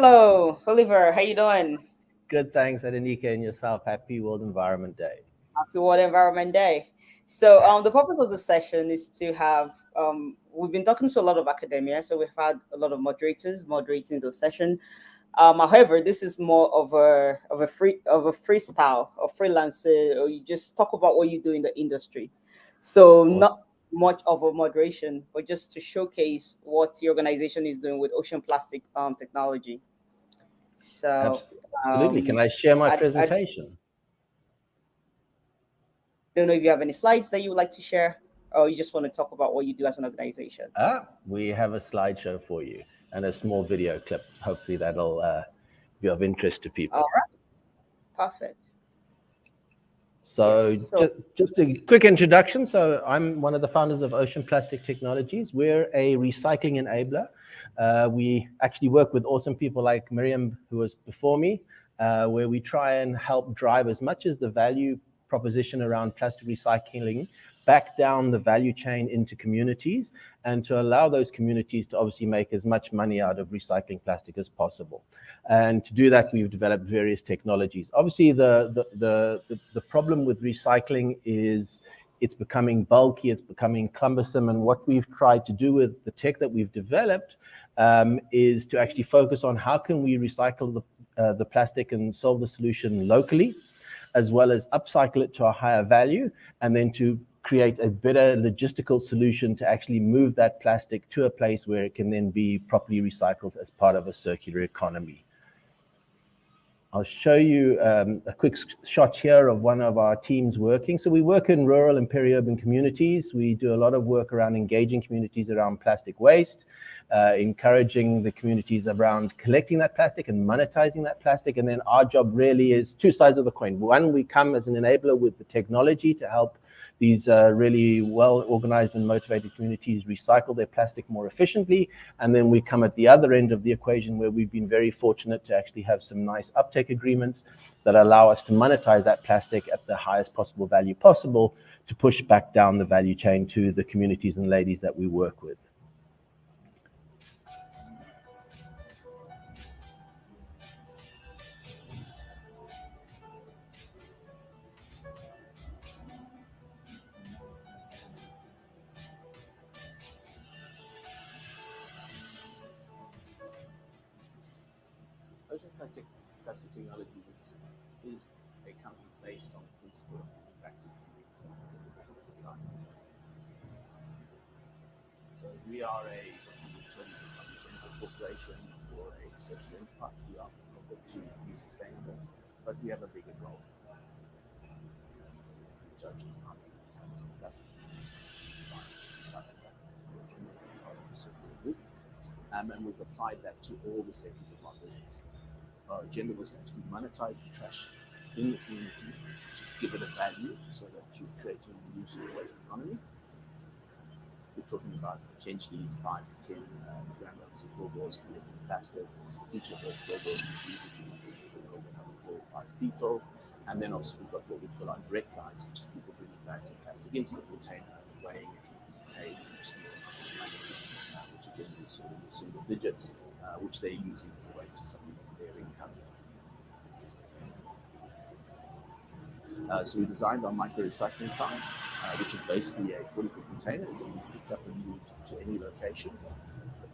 Hello, Oliver. How you doing? Good, thanks, Adenike, and yourself. Happy World Environment Day. Happy World Environment Day. So, the purpose of the session is to have we've been talking to a lot of academia, so we've had a lot of moderators moderating the session. However, this is more of a freestyle or freelancer, or you just talk about what you do in the industry. So, Awesome. not much of a moderation, but just to showcase what the organization is doing with ocean plastic technology. So, Absolutely. Can I share my I presentation? don't know if you have any slides that you would like to share, or you just want to talk about what you do as an organization. We have a slideshow for you and a small video clip. Hopefully, that'll be of interest to All people. right, perfect. Yes. So, So, just a quick introduction. So, I'm one of the founders of Ocean Plastic Technologies. We're a recycling enabler. We actually work with awesome people like Miriam, who was before me, where we try and help drive as much as the value proposition around plastic recycling back down the value chain into communities and to allow those communities to obviously make as much money out of recycling plastic as possible. And to do that, we've developed various technologies. Obviously, the problem with recycling is it's becoming bulky, it's becoming cumbersome. And what we've tried to do with the tech that we've developed is to actually focus on how can we recycle the plastic and solve the solution locally, as well as upcycle it to a higher value, and then to create a better logistical solution to actually move that plastic to a place where it can then be properly recycled as part of a circular economy. I'll show you a quick shot here of one of our teams working. So we work in rural and peri-urban communities. We do a lot of work around engaging communities around plastic waste, encouraging the communities around collecting that plastic and monetizing that plastic. And then our job really is two sides of the coin. One, we come as an enabler with the technology to help these really well-organized and motivated communities recycle their plastic more efficiently. And then we come at the other end of the equation where we've been very fortunate to actually have some nice uptake agreements that allow us to monetize that plastic at the highest possible value possible to push back down the value chain to the communities and ladies that we work with. Ocean Plastic Technology is a company based on the principle of giving back to the society. So we are a corporation or a social enterprise. We are corporate to be sustainable, but we have a bigger goal. Judging how plastic and we've applied that to all the sectors of our business. Our agenda was to actually monetize the trash in the community, to give it a value so that you're creating a new zero waste economy. We're talking about potentially 5 to 10 grandmothers and billboards collecting plastic. Each of those billboards is usually over 4 or 5 people. And then obviously we've got what we call our direct clients, which is people bringing bags of plastic into the container, weighing it, and paying small amounts of money, which are generally sort of single digits, which they're using as a way to supplement their income. So we designed our micro recycling plant, which is basically a 40-foot container that can be picked up and moved to any location.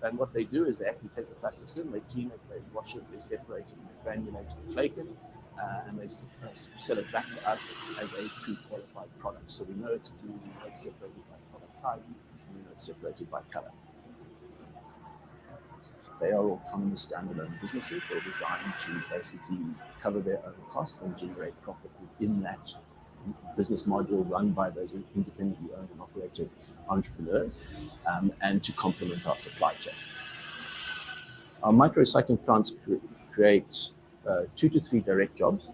And what they do is they actually take the plastics in, they clean it, they wash it, they separate it, they granulate it, they flake it, and they sell it back to us as a pre-qualified product. So we know it's clean, we know it's separated by product type, and we know it's separated by color. They are autonomous standalone businesses. They're designed to basically cover their own costs and generate profit within that business module run by those independently owned and operated entrepreneurs, and to complement our supply chain. Our micro recycling plants create 2 to 3 direct jobs,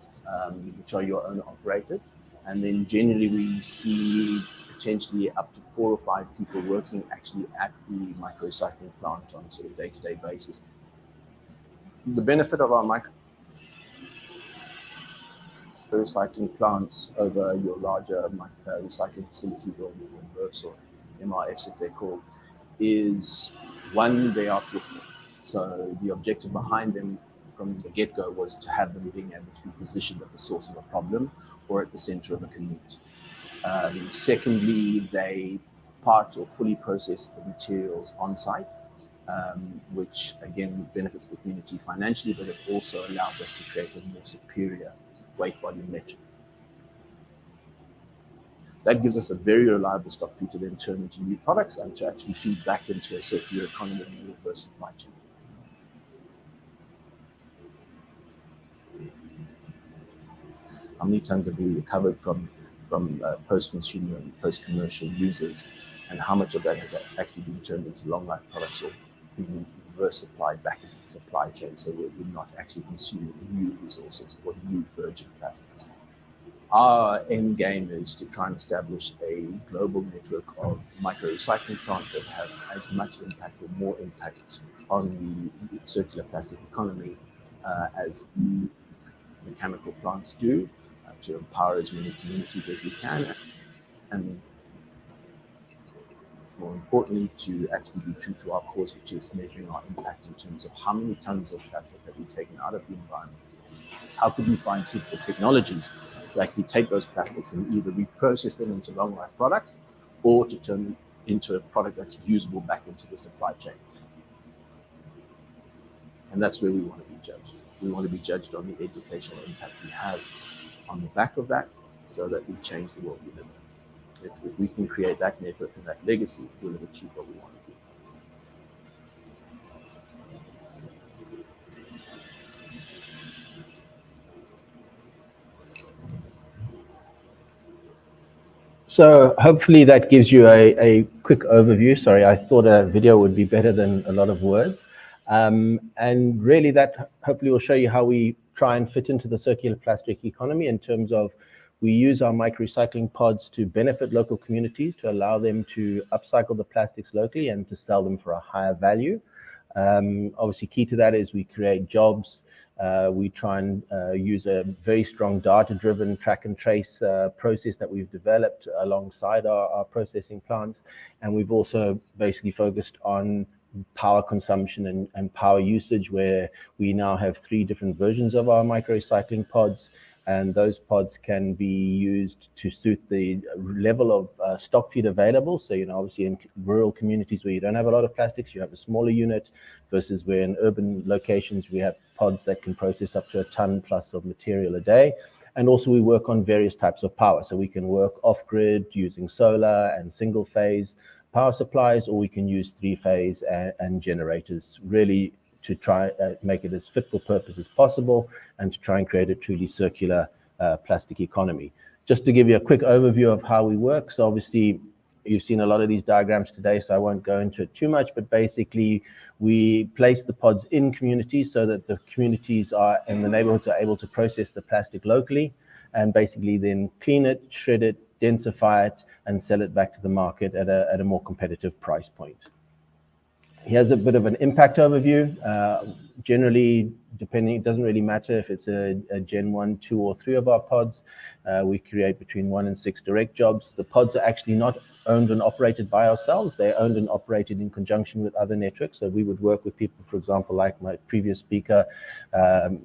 which are your own operated, and then generally we see potentially up to 4 or 5 people working actually at the micro recycling plant on sort of day-to-day basis. The benefit of our micro recycling plants over your larger recycling facilities or MRFs or MRFs as they're called is, one, they are portable. So the objective behind them from the get-go was to have them being able to be positioned at the source of a problem or at the center of a community. Secondly, they part or fully process the materials on site, which again benefits the community financially, but it also allows us to create a more superior weight volume metric. That gives us a very reliable stock feed to then turn into new products and to actually feed back into a circular economy and reverse supply chain. How many tons have we recovered from post-consumer and post-commercial users, and how much of that has actually been turned into long-life products or being reverse supplied back into the supply chain, so we're not actually consuming new resources or new virgin plastics. Our end game is to try and establish a global network of micro-recycling plants that have as much impact or more impact on the circular plastic economy as the mechanical plants do, to empower as many communities as we can, and more importantly, to actually be true to our cause, which is measuring our impact in terms of how many tons of plastic that we've taken out of the environment. How could we find suitable technologies to actually take those plastics and either reprocess them into long-life products or to turn them into a product that's usable back into the supply chain. And that's where we want to be judged. We want to be judged on the educational impact we have on the back of that, so that we change the world we live in. If we can create that network and that legacy, we'll have achieved what we want to do. So hopefully that gives you a quick overview. Sorry, I thought a video would be better than a lot of words. And really that hopefully will show you how we try and fit into the circular plastic economy in terms of we use our microrecycling pods to benefit local communities, to allow them to upcycle the plastics locally and to sell them for a higher value. Obviously key to that is we create jobs. We try and use a very strong data-driven track and trace process that we've developed alongside our processing plants. And we've also basically focused on power consumption and power usage, where we now have 3 different versions of our microrecycling pods. And those pods can be used to suit the level of stock feed available. So, obviously in rural communities where you don't have a lot of plastics, you have a smaller unit, versus where in urban locations we have pods that can process up to a ton plus of material a day. And also we work on various types of power. So we can work off-grid using solar and single-phase power supplies, or we can use 3-phase and generators, really to try make it as fit for purpose as possible and to try and create a truly circular plastic economy. Just to give you a quick overview of how we work. So obviously you've seen a lot of these diagrams today, so I won't go into it too much, but basically we place the pods in communities so that the communities are in the neighborhoods are able to process the plastic locally and basically then clean it, shred it, densify it, and sell it back to the market at a more competitive price point. Here's a bit of an impact overview. Generally, depending, it doesn't really matter if it's a Gen 1, 2, or 3 of our pods. We create between 1 and 6 direct jobs. The pods are actually not owned and operated by ourselves. They're owned and operated in conjunction with other networks. So we would work with people, for example, like my previous speaker,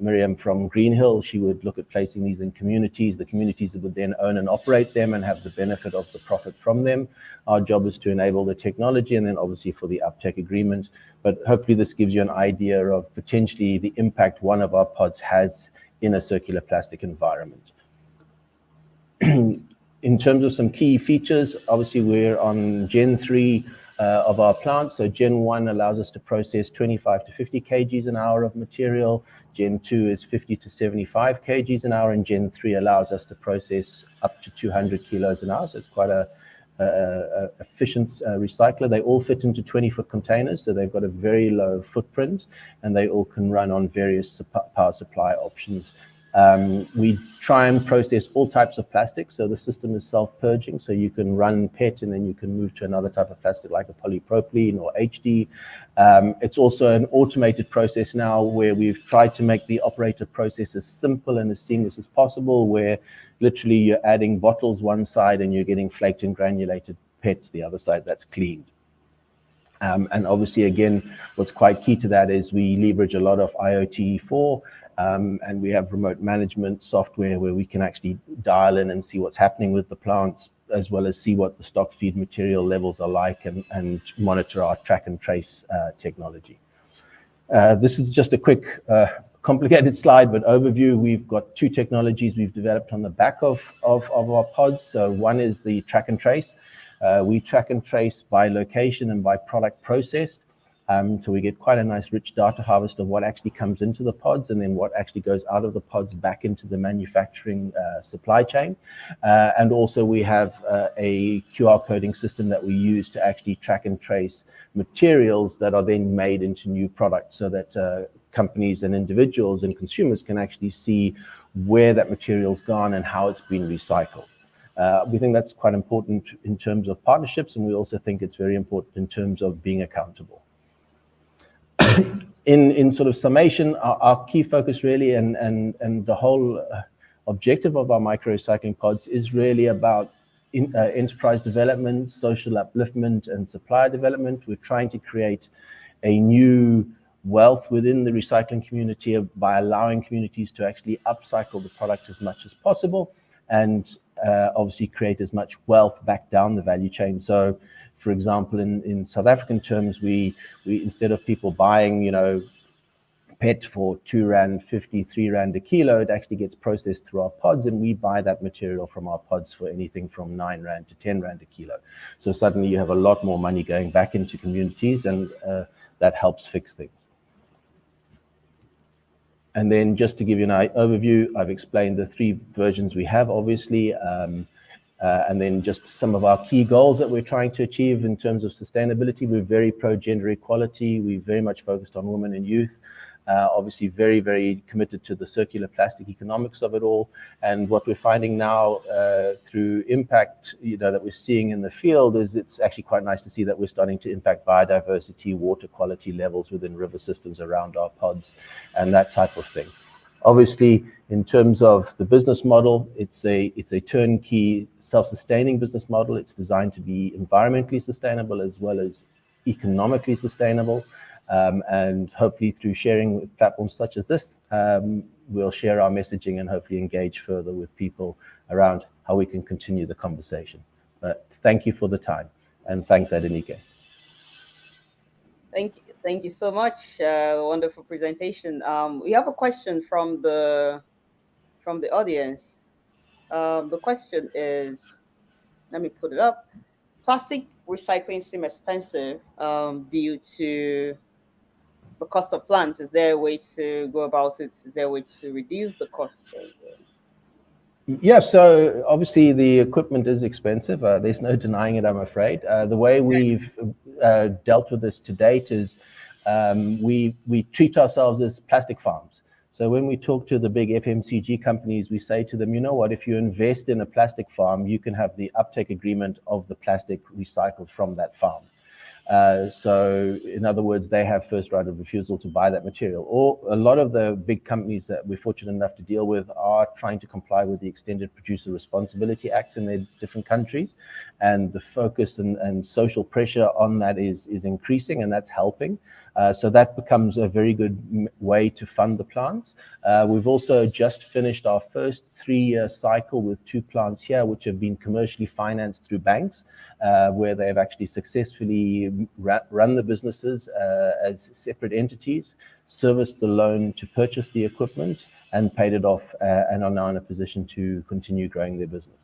Miriam from Green Hill. She would look at placing these in communities. The communities would then own and operate them and have the benefit of the profit from them. Our job is to enable the technology and then obviously for the uptake agreement. But hopefully this gives you an idea of potentially the impact one of our pods has in a circular plastic environment. In terms of some key features, obviously we're on Gen 3 of our plant. So Gen 1 allows us to process 25 to 50 kgs an hour of material. Gen 2 is 50 to 75 kgs an hour, and Gen 3 allows us to process up to 200 kilos an hour. So it's quite a efficient recycler. They all fit into 20-foot containers, so they've got a very low footprint, and they all can run on various power supply options. We try and process all types of plastic, so the system is self-purging, so you can run PET and then you can move to another type of plastic like a polypropylene or HD. It's also an automated process now where we've tried to make the operator process as simple and as seamless as possible, where literally you're adding bottles one side and you're getting flaked and granulated PETs the other side that's cleaned. And obviously, again, what's quite key to that is we leverage a lot of IoT4, and we have remote management software where we can actually dial in and see what's happening with the plants, as well as see what the stock feed material levels are like, and monitor our track and trace technology. This is just a quick, complicated slide, but overview. We've got two technologies we've developed on the back of our pods. So one is the track and trace. We track and trace by location and by product processed. So we get quite a nice rich data harvest of what actually comes into the pods and then what actually goes out of the pods back into the manufacturing supply chain. And also we have a QR coding system that we use to actually track and trace materials that are then made into new products, so that companies and individuals and consumers can actually see where that material's gone and how it's been recycled. We think that's quite important in terms of partnerships, and we also think it's very important in terms of being accountable. In sort of summation, our key focus really and the whole objective of our micro-recycling pods is really about enterprise development, social upliftment, and supplier development. We're trying to create a new wealth within the recycling community by allowing communities to actually upcycle the product as much as possible, and obviously create as much wealth back down the value chain. So, for example, in South African terms, we instead of people buying, PET for R2.50, R3 a kilo, it actually gets processed through our pods, and we buy that material from our pods for anything from R9 to R10 a kilo. So suddenly you have a lot more money going back into communities, and that helps fix things. And then just to give you an overview, I've explained the three versions we have, obviously, and then just some of our key goals that we're trying to achieve in terms of sustainability. We're very pro-gender equality. We're very much focused on women and youth. Obviously very, very committed to the circular plastic economics of it all. And what we're finding now through impact, that we're seeing in the field is it's actually quite nice to see that we're starting to impact biodiversity, water quality levels within river systems around our pods, and that type of thing. Obviously, in terms of the business model, it's a turnkey, self-sustaining business model. It's designed to be environmentally sustainable as well as economically sustainable. And hopefully through sharing with platforms such as this, we'll share our messaging and hopefully engage further with people around how we can continue the conversation. But thank you for the time, and thanks, Adenike. Thank you so much. Wonderful presentation. We have a question from the audience. The question is, let me put it up. Plastic recycling seems expensive due to the cost of plants. Is there a way to go about it? Is there a way to reduce the cost? Yeah, so obviously the equipment is expensive. There's no denying it, I'm afraid. The way we've dealt with this to date is we treat ourselves as plastic farms. So when we talk to the big FMCG companies, we say to them, you know what, if you invest in a plastic farm, you can have the uptake agreement of the plastic recycled from that farm. So in other words, they have first right of refusal to buy that material. Or a lot of the big companies that we're fortunate enough to deal with are trying to comply with the Extended Producer Responsibility Acts in their different countries. And the focus and social pressure on that is increasing, and that's helping. So that becomes a very good way to fund the plants. We've also just finished our first 3-year cycle with 2 plants here, which have been commercially financed through banks, where they've actually successfully run the businesses as separate entities, serviced the loan to purchase the equipment, and paid it off, and are now in a position to continue growing their business.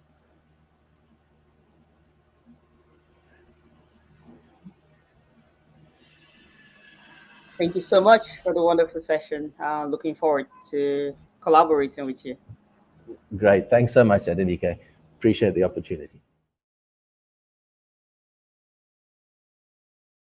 Thank you so much for the wonderful session. Looking forward to collaborating with you. Great. Thanks so much, Adenike. Appreciate the opportunity.